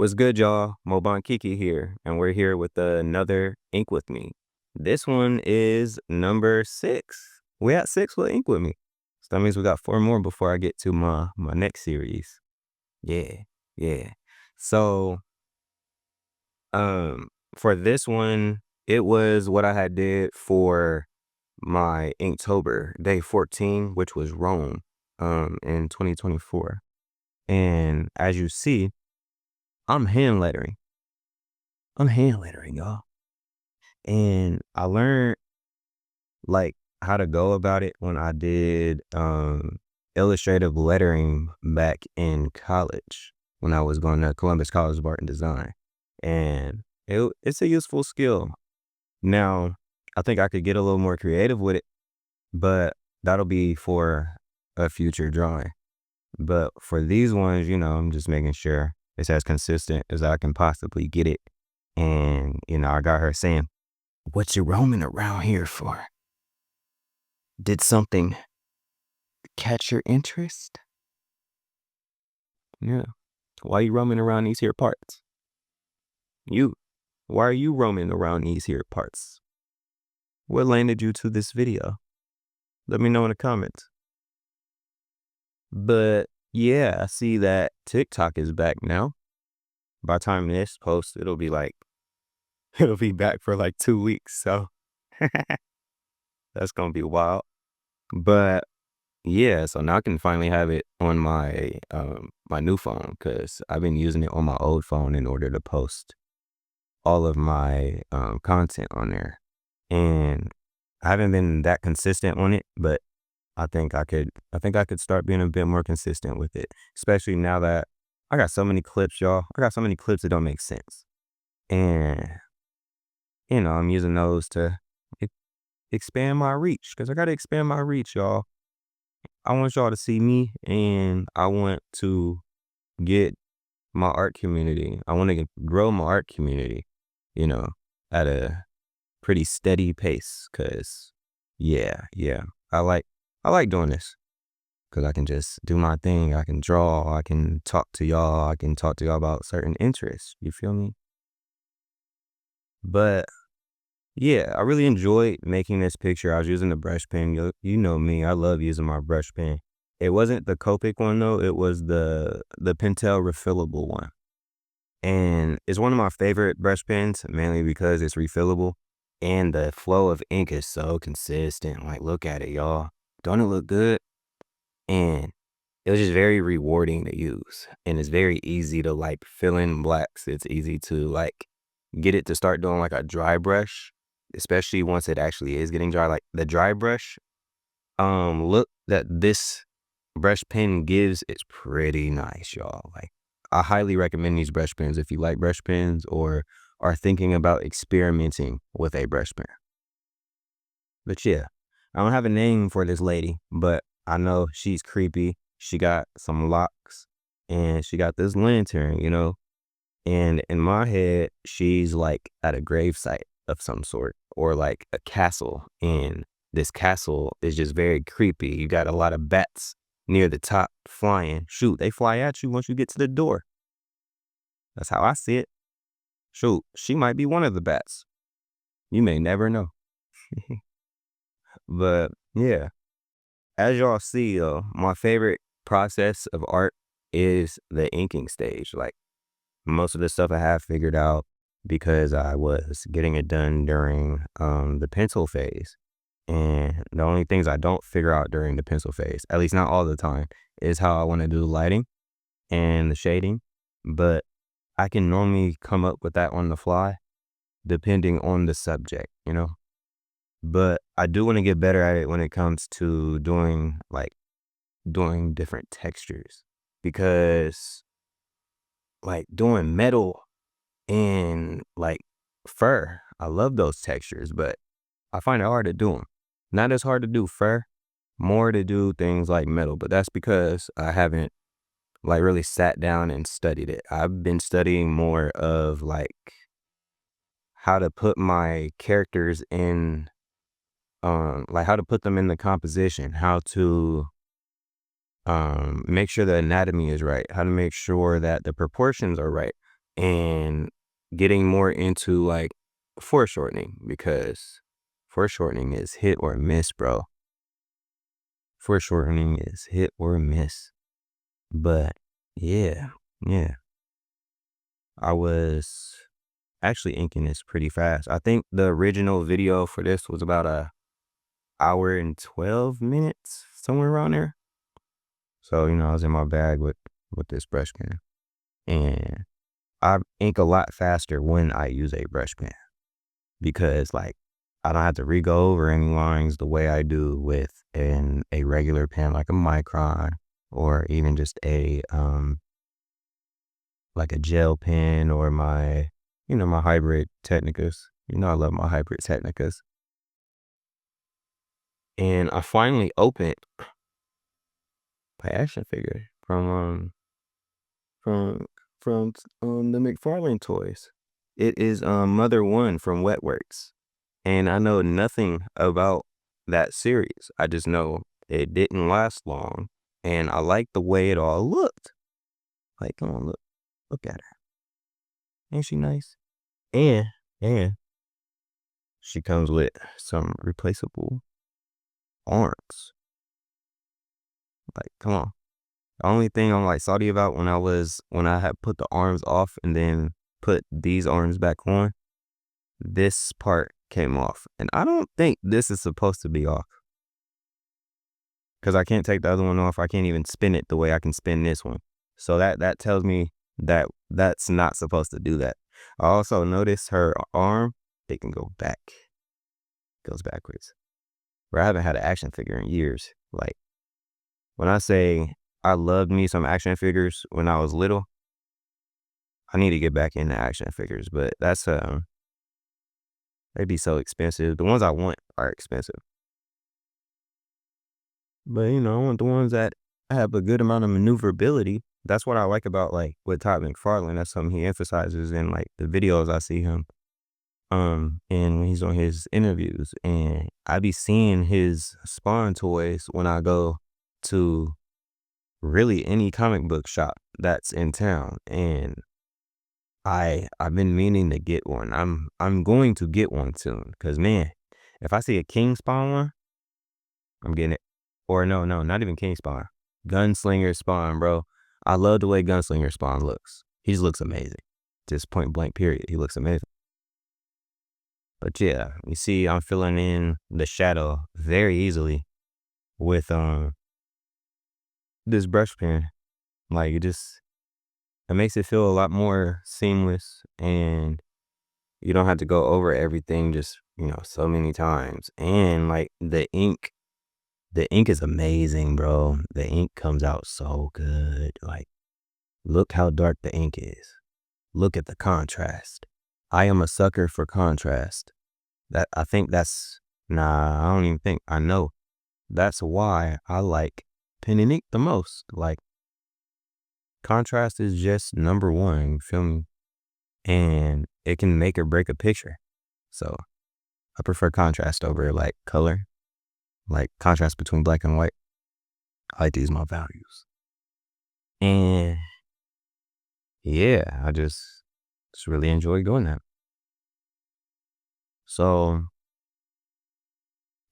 What's good, y'all? Mobon Kiki here, and we're here with another Ink with Me. This one is number 6. We at 6 with Ink with Me. So that means we got 4 more before I get to my next series. Yeah, yeah. So, um, for this one, it was what I had did for my Inktober day 14, which was Rome, in 2024. And as you see, I'm hand lettering. I'm hand lettering, y'all. And I learned like how to go about it when I did illustrative lettering back in college when I was going to Columbus College of Art and Design. And it's a useful skill. Now, I think I could get a little more creative with it, but that'll be for a future drawing. But for these ones, I'm just making sure it's as consistent as I can possibly get it. And, I got her saying, "What you roaming around here for? Did something catch your interest?" Yeah. "Why you roaming around these here parts? Why are you roaming around these here parts? What landed you to this video? Let me know in the comments." But yeah, I see that TikTok is back now. By the time this post, it'll be back for like 2 weeks. So that's gonna be wild. But yeah, so now I can finally have it on my new phone because I've been using it on my old phone in order to post all of my content on there. And I haven't been that consistent on it, but I think I could start being a bit more consistent with it, especially now that I got so many clips, y'all. I got so many clips that don't make sense. And I'm using those to e- expand my reach because I got to expand my reach, y'all. I want y'all to see me, and I want to get my art community. I want to grow my art community, you know, at a pretty steady pace. Cause yeah, I like doing this because I can just do my thing. I can draw. I can talk to y'all. I can talk to y'all about certain interests. You feel me? But yeah, I really enjoyed making this picture. I was using the brush pen. You know me, I love using my brush pen. It wasn't the Copic one though. It was the Pentel refillable one. And it's one of my favorite brush pens, mainly because it's refillable and the flow of ink is so consistent. Like, look at it, y'all. Don't it look good? And it was just very rewarding to use. And it's very easy to like fill in blacks. It's easy to like get it to start doing like a dry brush, especially once it actually is getting dry. Like the dry brush, look that this brush pen gives is pretty nice, y'all. Like, I highly recommend these brush pens if you like brush pens or are thinking about experimenting with a brush pen. But yeah, I don't have a name for this lady, but I know she's creepy. She got some locks and she got this lantern. And in my head, she's like at a gravesite of some sort or like a castle. And this castle is just very creepy. You got a lot of bats near the top flying. Shoot, they fly at you once you get to the door. That's how I see it. Shoot, she might be one of the bats. You may never know. But yeah, as y'all see, my favorite process of art is the inking stage. Like, most of the stuff I have figured out because I was getting it done during the pencil phase. And the only things I don't figure out during the pencil phase, at least not all the time, is how I want to do the lighting and the shading. But I can normally come up with that on the fly depending on the subject. But I do want to get better at it when it comes to doing different textures because like doing metal and like fur, I love those textures, but I find it hard to do them. Not as hard to do fur, more to do things like metal, but that's because I haven't like really sat down and studied it. I've been studying more of like how to put my characters in, like how to put them in the composition, how to make sure the anatomy is right, how to make sure that the proportions are right, and getting more into like foreshortening, because foreshortening is hit or miss, bro. Foreshortening is hit or miss. But yeah, yeah. I was actually inking this pretty fast. I think the original video for this was about a hour and 12 minutes, somewhere around there. So, I was in my bag with this brush pen. And I ink a lot faster when I use a brush pen, because like I don't have to re-go over any lines the way I do with a regular pen like a Micron, or even just a like a gel pen, or my hybrid Technicas. I love my hybrid Technicas. And I finally opened my action figure from the McFarlane Toys. It is Mother One from Wetworks. And I know nothing about that series. I just know it didn't last long, and I like the way it all looked. Like, come on, look at her. Ain't she nice? And she comes with some replaceable arms. Like, come on. The only thing I'm like salty about when I had put the arms off and then put these arms back on, this part came off. And I don't think this is supposed to be off, because I can't take the other one off. I can't even spin it the way I can spin this one. So that tells me that that's not supposed to do that. I also noticed her arm, it can go back. Goes backwards. Where I haven't had an action figure in years. Like, when I say I loved me some action figures when I was little, I need to get back into action figures, but they'd be so expensive. The ones I want are expensive. But I want the ones that have a good amount of maneuverability. That's what I like about like with Todd McFarlane. That's something he emphasizes in like the videos I see him. And when he's on his interviews, and I be seeing his Spawn toys when I go to really any comic book shop that's in town. And I've been meaning to get one. I'm going to get one soon, because man, if I see a King Spawn one, I'm getting it. Or no, not even King Spawn. Gunslinger Spawn, bro. I love the way Gunslinger Spawn looks. He just looks amazing. Just point blank period. He looks amazing. But yeah, you see I'm filling in the shadow very easily with this brush pen. Like, it makes it feel a lot more seamless, and you don't have to go over everything just, so many times. And like the ink is amazing, bro. The ink comes out so good. Like, look how dark the ink is. Look at the contrast. I am a sucker for contrast. I think I don't even think, I know. That's why I like pen and ink the most. Like, contrast is just number one, you feel me? And it can make or break a picture. So I prefer contrast over like color, like contrast between black and white. I like to use my values. And yeah, I just really enjoy doing that. So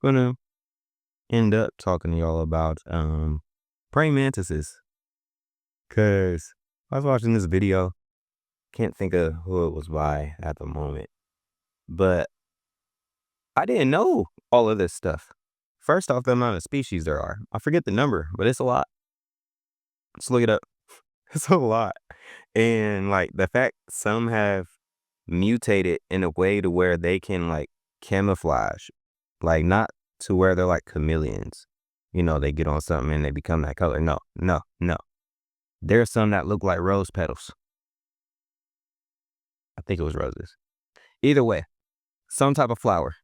gonna end up talking to y'all about praying mantises, because I was watching this video. Can't think of who it was by at the moment, but I didn't know all of this stuff. First off, the amount of species there are. I forget the number, but it's a lot. Just look it up. It's a lot. And like the fact some have mutated in a way to where they can like camouflage, like not to where they're like chameleons. They get on something and they become that color. No, no, no. There's some that look like rose petals. I think it was roses. Either way, some type of flower.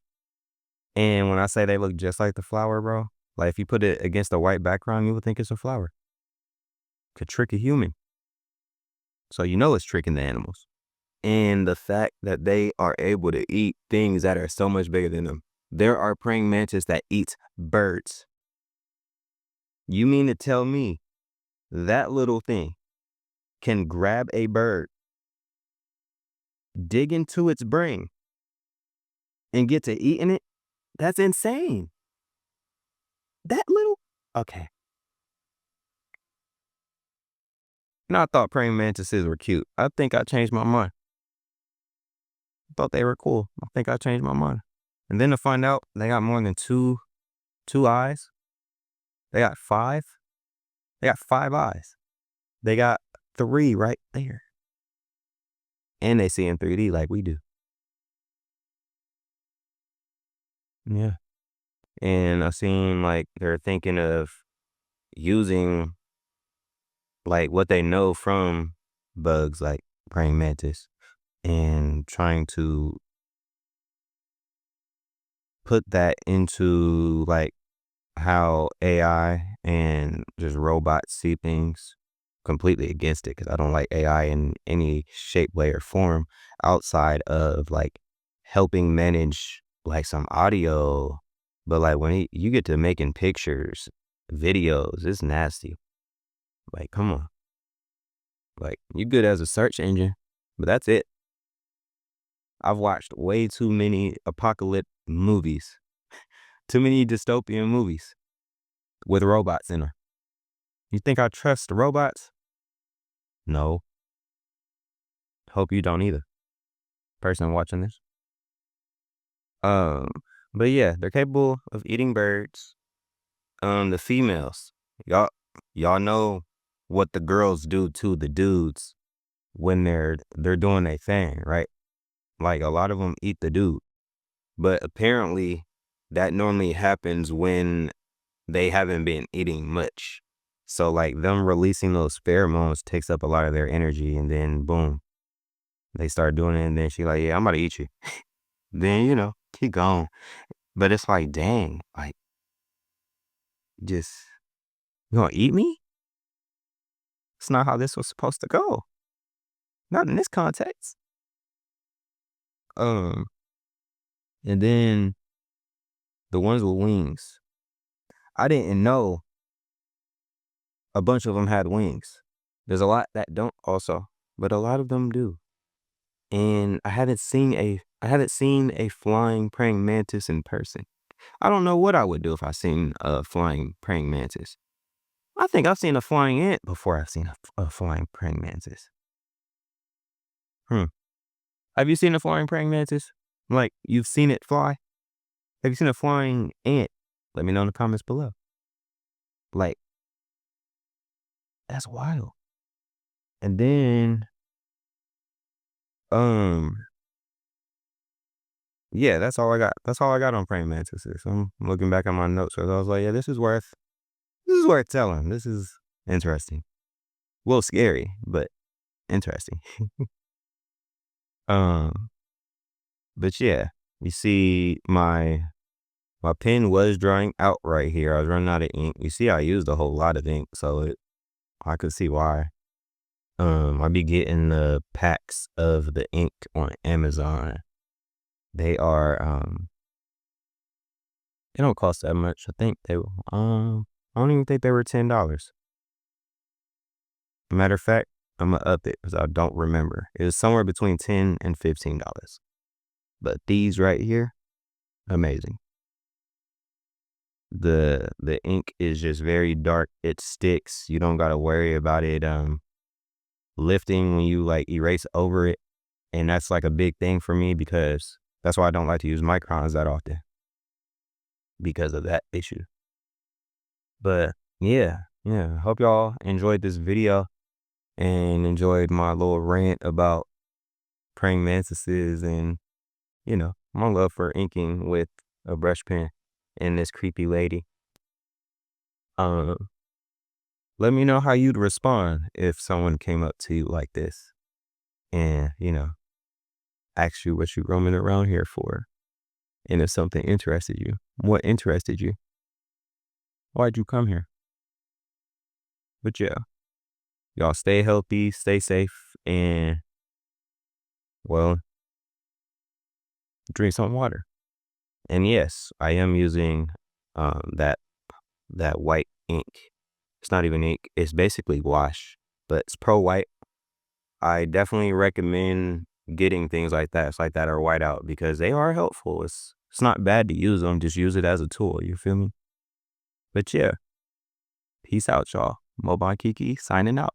And when I say they look just like the flower, bro, like if you put it against a white background, you would think it's a flower. Could trick a human. So it's tricking the animals. And the fact that they are able to eat things that are so much bigger than them. There are praying mantis that eat birds. You mean to tell me that little thing can grab a bird dig into its brain and get to eating it, that's insane. That little? Okay. I thought praying mantises were cute. I think I changed my mind. Thought they were cool. I think I changed my mind. And then to find out they got more than two eyes. They got five. They got 5 eyes. They got 3 right there. And they see in 3D like we do. Yeah. And I seen like they're thinking of using like what they know from bugs like praying mantis and trying to put that into like how AI and just robots see things. Completely against it because I don't like AI in any shape, way, or form outside of like helping manage like some audio. But like when you get to making pictures, videos, it's nasty. Like, come on. Like, you good as a search engine, but that's it. I've watched way too many apocalypse movies, too many dystopian movies with robots in them. You think I trust robots? No. Hope you don't either. Person watching this. Um, but yeah, they're capable of eating birds. The females, y'all know what the girls do to the dudes when they're doing their thing, right? Like a lot of them eat the dude, but apparently that normally happens when they haven't been eating much. So like them releasing those pheromones takes up a lot of their energy, and then boom, they start doing it, and then she like, yeah, I'm about to eat you. Then keep going. But it's like, dang, like just you gonna eat me? It's not how this was supposed to go. Not in this context. Um, and then the ones with wings. I didn't know a bunch of them had wings. There's a lot that don't also, but a lot of them do. And I haven't seen a flying praying mantis in person. I don't know what I would do if I seen a flying praying mantis. I think I've seen a flying ant before I've seen a flying praying mantis. Hmm. Have you seen a flying praying mantis? Like, you've seen it fly? Have you seen a flying ant? Let me know in the comments below. Like, that's wild. And then, um, yeah, that's all I got. That's all I got on praying mantises. I'm looking back at my notes, so I was like, yeah, this is worth telling. This is interesting. Well, scary, but interesting. Um, but yeah, you see my pen was drying out right here. I was running out of ink. You see, I used a whole lot of ink, so I could see why. I be getting the packs of the ink on Amazon. They are they don't cost that much. I think I don't even think they were $10. Matter of fact, I'm gonna up it because I don't remember. It was somewhere between $10 and $15. But these right here, amazing. The ink is just very dark. It sticks. You don't gotta worry about it lifting when you like erase over it. And that's like a big thing for me because that's why I don't like to use microns that often because of that issue. But yeah. Hope y'all enjoyed this video and enjoyed my little rant about praying mantises and my love for inking with a brush pen and this creepy lady. Um, Let me know how you'd respond if someone came up to you like this and asked you what you roaming around here for, and if something interested you. What interested you? Why'd you come here? But yeah, y'all stay healthy, stay safe, and well, drink some water. And yes, I am using that white ink. It's not even ink. It's basically wash, but it's Pro White. I definitely recommend getting things like that or whiteout because they are helpful. It's not bad to use them. Just use it as a tool. You feel me? But yeah, peace out, y'all. Mobile Kiki signing out.